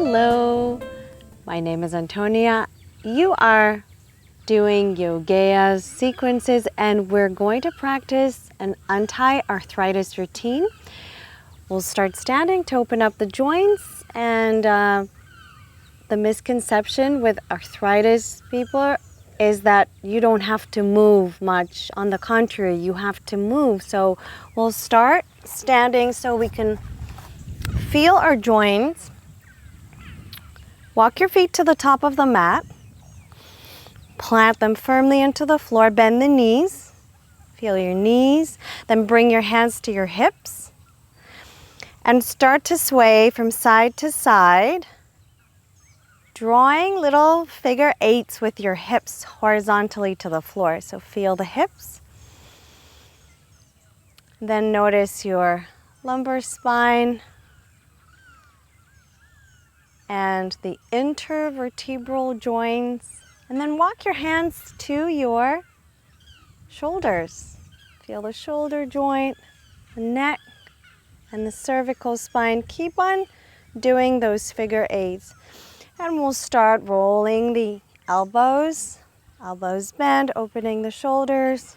Hello, my name is Antonia. You are doing yoga sequences and we're going to practice an anti-arthritis routine. We'll start standing to open up the joints, and the misconception with arthritis people is that you don't have to move much. On the contrary, you have to move. So we'll start standing so we can feel our joints. Walk your feet to the top of the mat. Plant them firmly into the floor. Bend the knees. Feel your knees. Then bring your hands to your hips. And start to sway from side to side, drawing little figure eights with your hips horizontally to the floor. So feel the hips. Then notice your lumbar spine and the intervertebral joints. And then walk your hands to your shoulders. Feel the shoulder joint, the neck, and the cervical spine. Keep on doing those figure eights. And we'll start rolling the elbows. Elbows bend, opening the shoulders.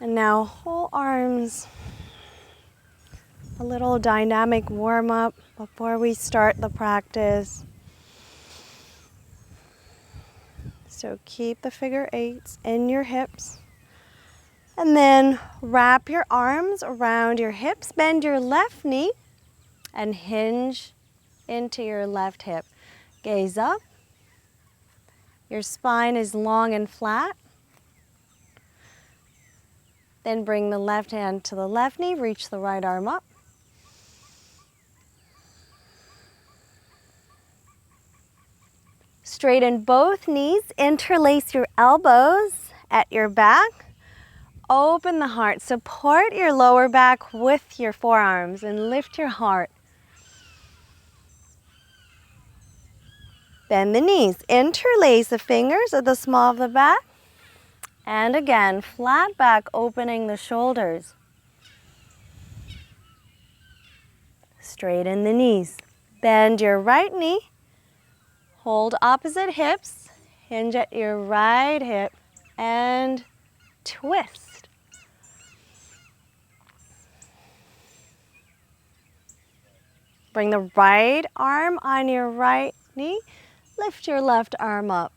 And now whole arms. A little dynamic warm-up before we start the practice. So keep the figure eights in your hips. And then wrap your arms around your hips. Bend your left knee and hinge into your left hip. Gaze up. Your spine is long and flat. Then bring the left hand to the left knee. Reach the right arm up. Straighten both knees. Interlace your elbows at your back. Open the heart. Support your lower back with your forearms and lift your heart. Bend the knees. Interlace the fingers at the small of the back. And again, flat back, opening the shoulders. Straighten the knees. Bend your right knee. Hold opposite hips. Hinge at your right hip and twist. Bring the right arm on your right knee. Lift your left arm up.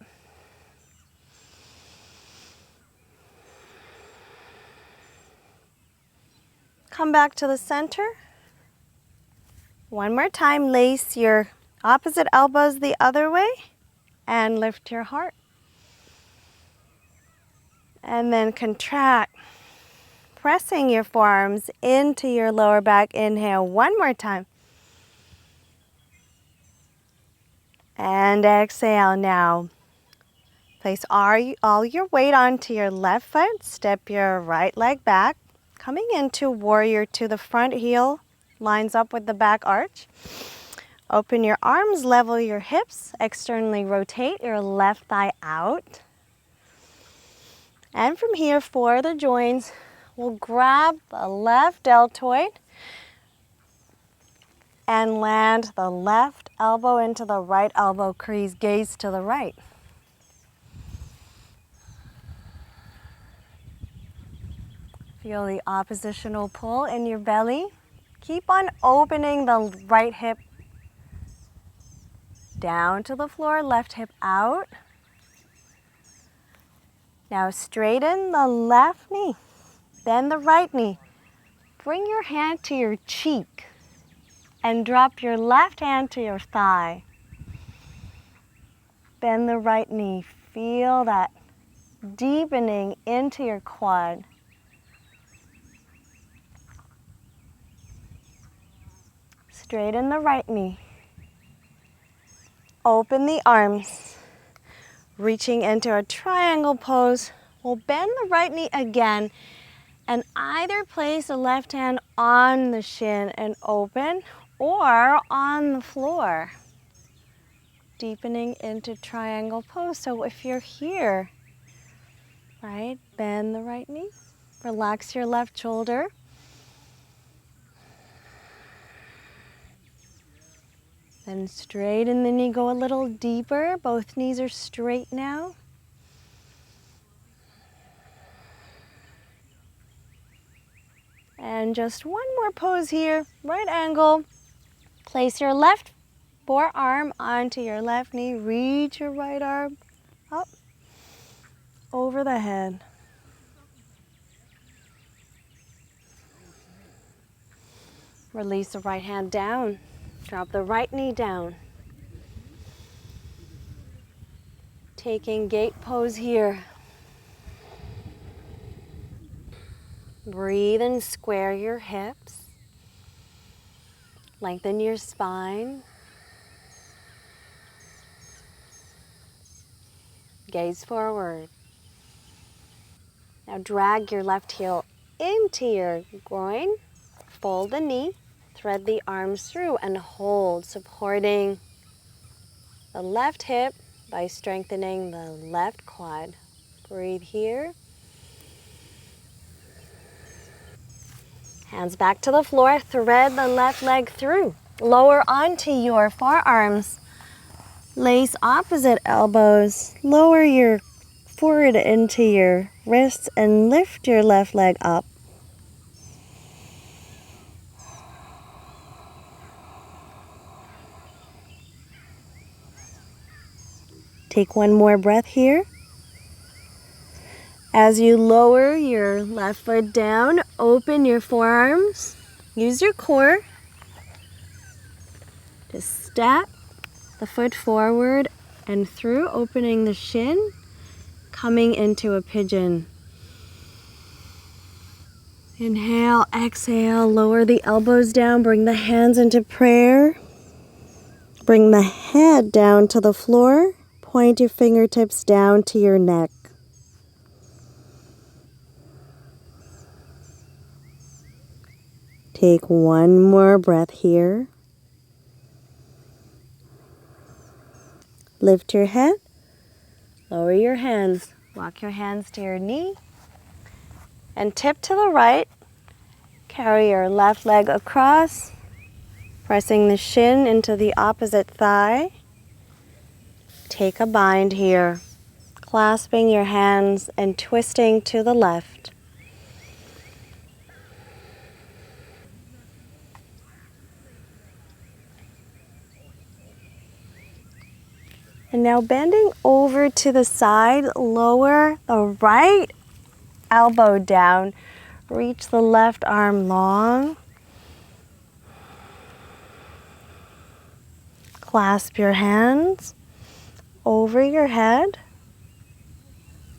Come back to the center. One more time, lace your opposite elbows the other way and lift your heart. And then contract, pressing your forearms into your lower back. Inhale one more time. And exhale now. Place all your weight onto your left foot. Step your right leg back. Coming into warrior two. The front heel lines up with the back arch. Open your arms, level your hips. Externally rotate your left thigh out. And from here, for the joints, we'll grab the left deltoid and land the left elbow into the right elbow crease. Gaze to the right. Feel the oppositional pull in your belly. Keep on opening the right hip down to the floor, left hip out. Now straighten the left knee, bend the right knee. Bring your hand to your cheek and drop your left hand to your thigh. Bend the right knee. Feel that deepening into your quad. Straighten the right knee. Open the arms. Reaching into a triangle pose. We'll bend the right knee again and either place the left hand on the shin and open or on the floor. Deepening into triangle pose. So if you're here, right, bend the right knee. Relax your left shoulder. Then straighten the knee, go a little deeper. Both knees are straight now. And just one more pose here, right angle. Place your left forearm onto your left knee. Reach your right arm up over the head. Release the right hand down. Drop the right knee down. Taking gate pose here. Breathe and square your hips. Lengthen your spine. Gaze forward. Now drag your left heel into your groin. Fold the knee. Thread the arms through and hold, supporting the left hip by strengthening the left quad. Breathe here. Hands back to the floor. Thread the left leg through. Lower onto your forearms. Lace opposite elbows. Lower your forward into your wrists and lift your left leg up. Take one more breath here. As you lower your left foot down, open your forearms. Use your core to step the foot forward and through, opening the shin, coming into a pigeon. Inhale, exhale, lower the elbows down, bring the hands into prayer. Bring the head down to the floor. Point your fingertips down to your neck. Take one more breath here. Lift your head. Lower your hands. Walk your hands to your knee. And tip to the right. Carry your left leg across, pressing the shin into the opposite thigh. Take a bind here, clasping your hands and twisting to the left. And now bending over to the side, lower the right elbow down. Reach the left arm long. Clasp your hands over your head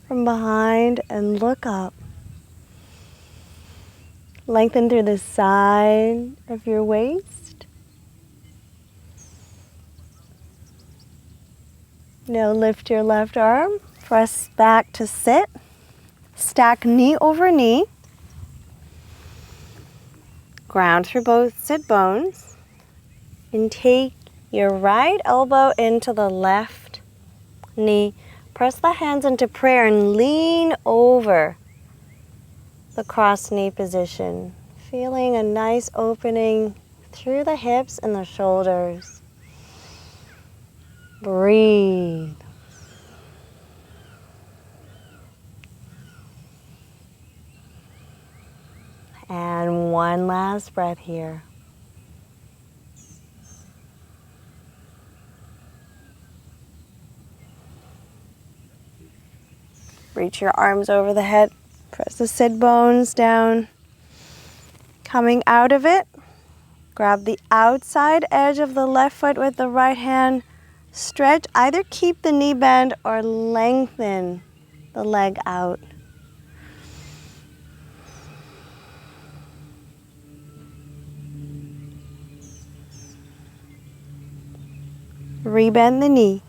from behind and look up. Lengthen through the side of your waist. Now lift your left arm, press back to sit. Stack knee over knee. Ground through both sit bones. And take your right elbow into the left knee. Press the hands into prayer and lean over the cross knee position. Feeling a nice opening through the hips and the shoulders. Breathe. And one last breath here. Reach your arms over the head. Press the sit bones down. Coming out of it, grab the outside edge of the left foot with the right hand. Stretch, either keep the knee bend or lengthen the leg out. Rebend the knee.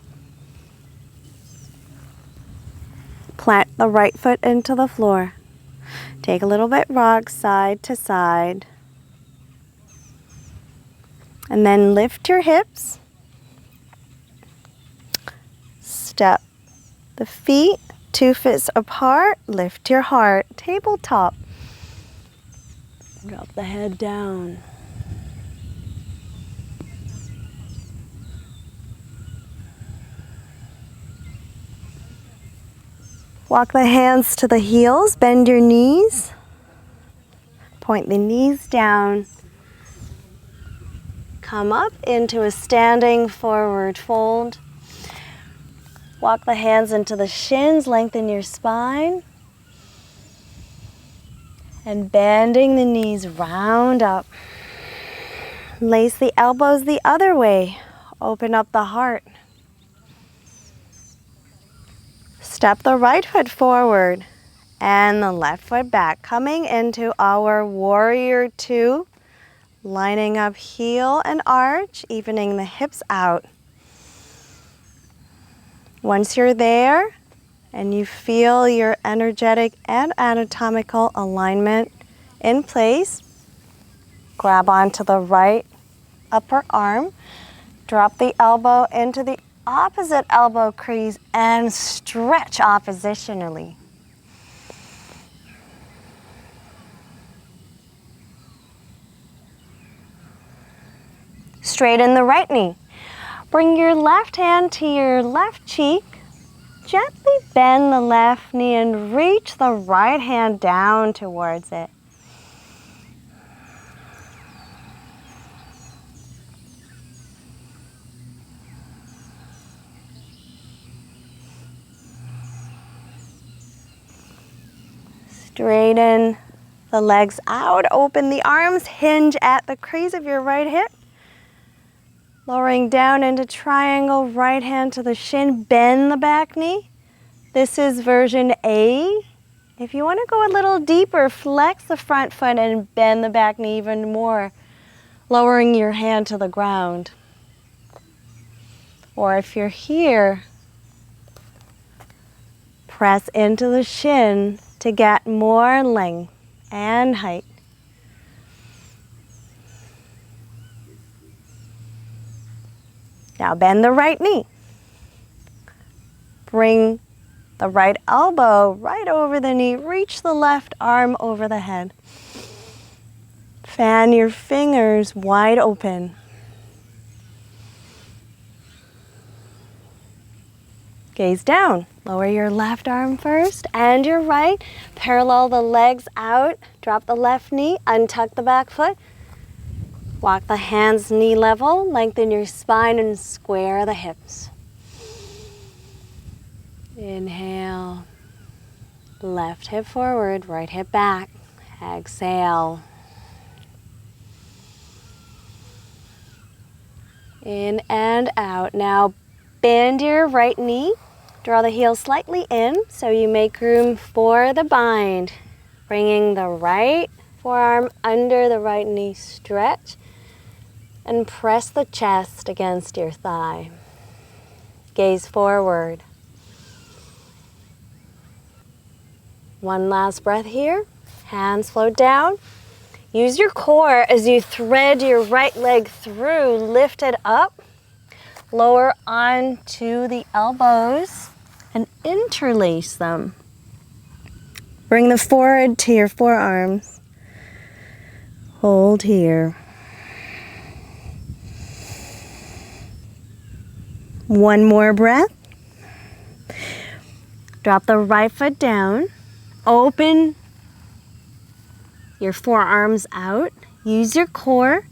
Plant the right foot into the floor. Take a little bit rock side to side. And then lift your hips. Step the feet 2 fists apart. Lift your heart. Tabletop. Drop the head down. Walk the hands to the heels, bend your knees. Point the knees down. Come up into a standing forward fold. Walk the hands into the shins, lengthen your spine. And bending the knees, round up. Lace the elbows the other way. Open up the heart. Step the right foot forward and the left foot back. Coming into our warrior two. Lining up heel and arch, evening the hips out. Once you're there and you feel your energetic and anatomical alignment in place, grab onto the right upper arm, drop the elbow into the opposite elbow crease and stretch oppositionally. Straighten the right knee. Bring your left hand to your left cheek. Gently bend the left knee and reach the right hand down towards it. Straighten the legs out, open the arms, hinge at the crease of your right hip. Lowering down into triangle, right hand to the shin, bend the back knee. This is version A. If you want to go a little deeper, flex the front foot and bend the back knee even more, lowering your hand to the ground. Or if you're here, press into the shin to get more length and height. Now bend the right knee. Bring the right elbow right over the knee. Reach the left arm over the head. Fan your fingers wide open. Gaze down. Lower your left arm first and your right. Parallel the legs out. Drop the left knee. Untuck the back foot. Walk the hands knee level, lengthen your spine and square the hips. Inhale, left hip forward, right hip back. Exhale. In and out. Now bend your right knee, draw the heel slightly in so you make room for the bind. Bringing the right forearm under the right knee, stretch. And press the chest against your thigh. Gaze forward. One last breath here. Hands float down. Use your core as you thread your right leg through. Lift it up. Lower onto the elbows and interlace them. Bring the forehead to your forearms. Hold here. One more breath. Drop the right foot down. Open your forearms out. Use your core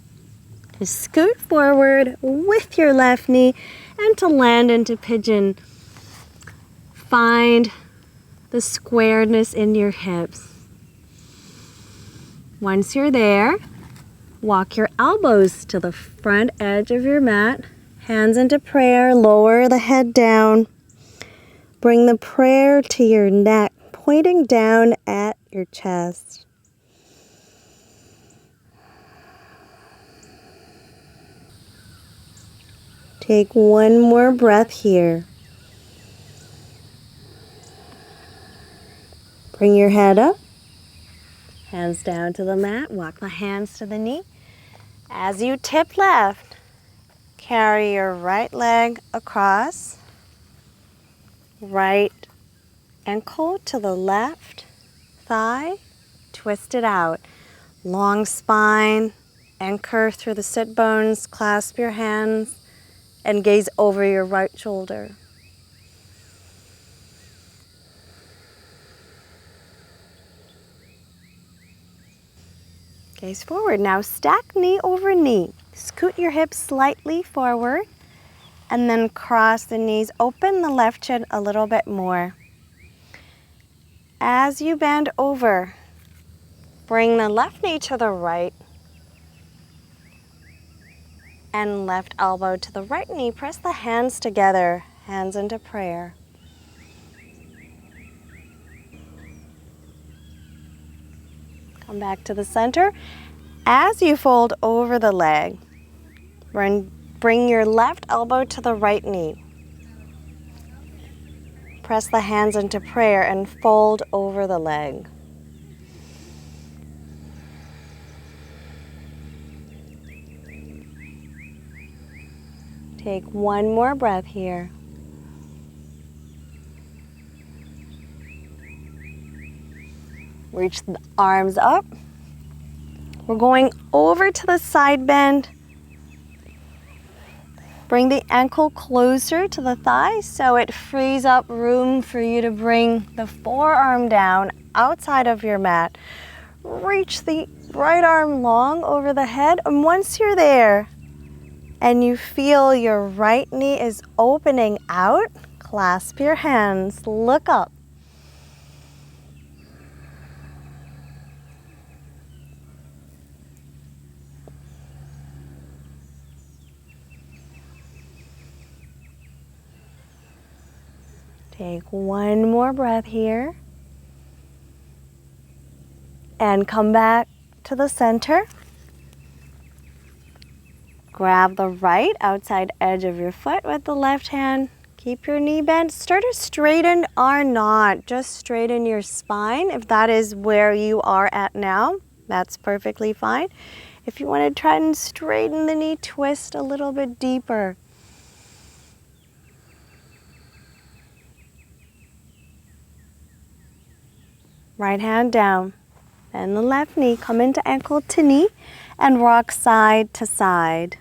to scoot forward with your left knee and to land into pigeon. Find the squareness in your hips. Once you're there, walk your elbows to the front edge of your mat. Hands into prayer, lower the head down. Bring the prayer to your neck, pointing down at your chest. Take one more breath here. Bring your head up, hands down to the mat, walk the hands to the knee. As you tip left, carry your right leg across, right ankle to the left thigh, twist it out. Long spine, anchor through the sit bones, clasp your hands, and gaze over your right shoulder. Gaze forward. Now stack knee over knee. Scoot your hips slightly forward and then cross the knees. Open the left shin a little bit more. As you bend over, bring the left knee to the right and left elbow to the right knee. Press the hands together, hands into prayer. Come back to the center. As you fold over the leg, bring your left elbow to the right knee. Press the hands into prayer and fold over the leg. Take one more breath here. Reach the arms up. We're going over to the side bend. Bring the ankle closer to the thigh so it frees up room for you to bring the forearm down outside of your mat. Reach the right arm long over the head, and once you're there and you feel your right knee is opening out, clasp your hands, look up. Take one more breath here. And come back to the center. Grab the right outside edge of your foot with the left hand. Keep your knee bent. Start to straighten or not. Just straighten your spine. If that is where you are at now, that's perfectly fine. If you want to try and straighten the knee, twist a little bit deeper. Right hand down. Bend the left knee, come into ankle to knee, and rock side to side.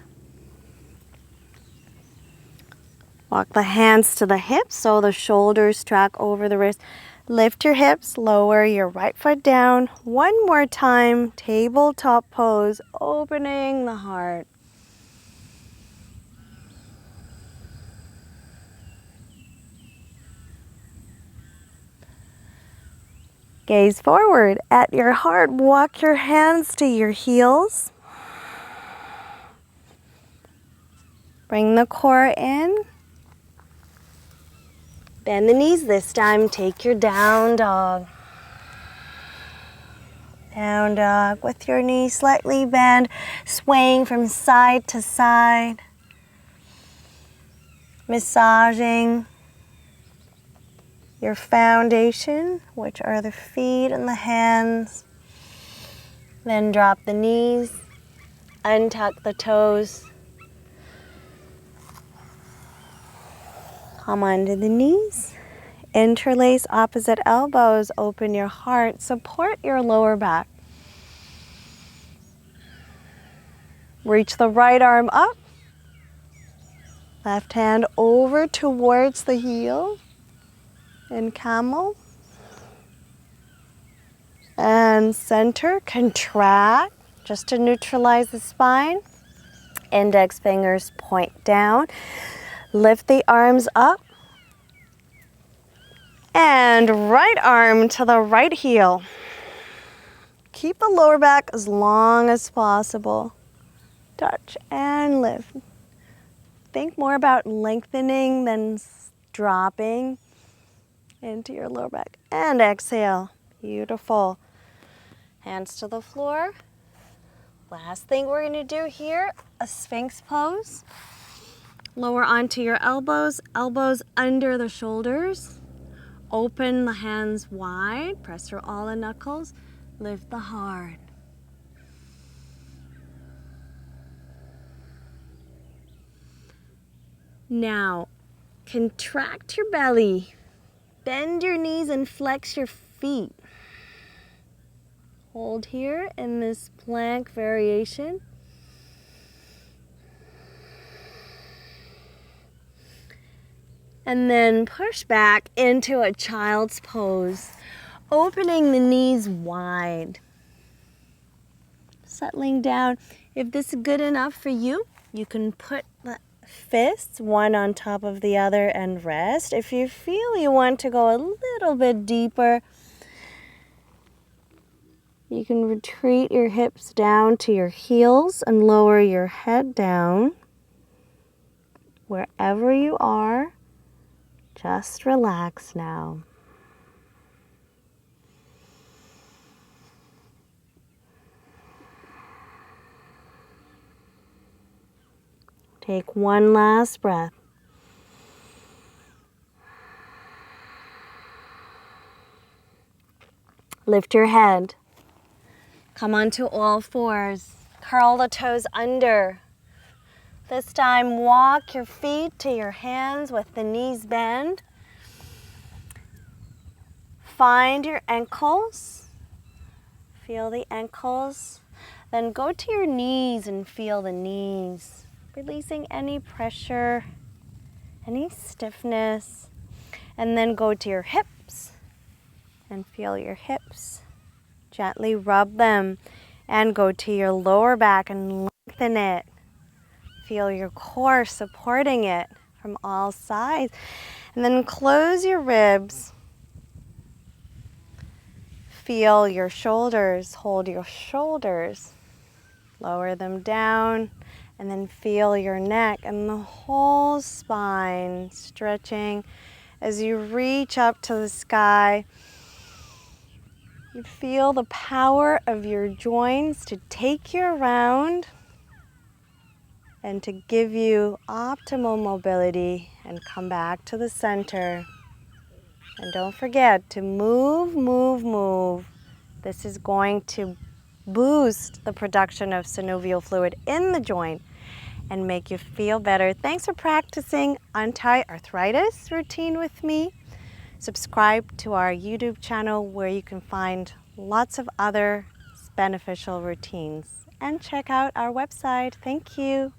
Walk the hands to the hips so the shoulders track over the wrist. Lift your hips, lower your right foot down. One more time, tabletop pose, opening the heart. Gaze forward. At your heart, walk your hands to your heels. Bring the core in. Bend the knees this time. Take your down dog. Down dog with your knees slightly bent, swaying from side to side. Massaging your foundation, which are the feet and the hands. Then drop the knees, untuck the toes. Come onto the knees. Interlace opposite elbows, open your heart, support your lower back. Reach the right arm up. Left hand over towards the heel. In camel. And center, contract, just to neutralize the spine. Index fingers point down. Lift the arms up. And right arm to the right heel. Keep the lower back as long as possible. Touch and lift. Think more about lengthening than dropping into your lower back. And exhale. Beautiful. Hands to the floor. Last thing we're going to do here, a Sphinx pose. Lower onto your elbows, elbows under the shoulders. Open the hands wide, press through all the knuckles, lift the heart. Now, contract your belly. Bend your knees and flex your feet. Hold here in this plank variation. And then push back into a child's pose, opening the knees wide. settling down. If this is good enough for you, you can put the fists one on top of the other and rest. If you feel you want to go a little bit deeper, you can retreat your hips down to your heels and lower your head down. Wherever you are, just relax now. Take one last breath. Lift your head. Come onto all fours. Curl the toes under. This time, walk your feet to your hands with the knees bent. Find your ankles. Feel the ankles. Then go to your knees and feel the knees, releasing any pressure, any stiffness. And then go to your hips and feel your hips. Gently rub them and go to your lower back and lengthen it. Feel your core supporting it from all sides. And then close your ribs. Feel your shoulders, hold your shoulders. Lower them down and then feel your neck and the whole spine stretching as you reach up to the sky. You feel the power of your joints to take you around and to give you optimal mobility and come back to the center. And don't forget to move, move, move. This is going to boost the production of synovial fluid in the joint and make you feel better. Thanks for practicing anti-arthritis routine with me. Subscribe to our YouTube channel where you can find lots of other beneficial routines. And check out our website. Thank you.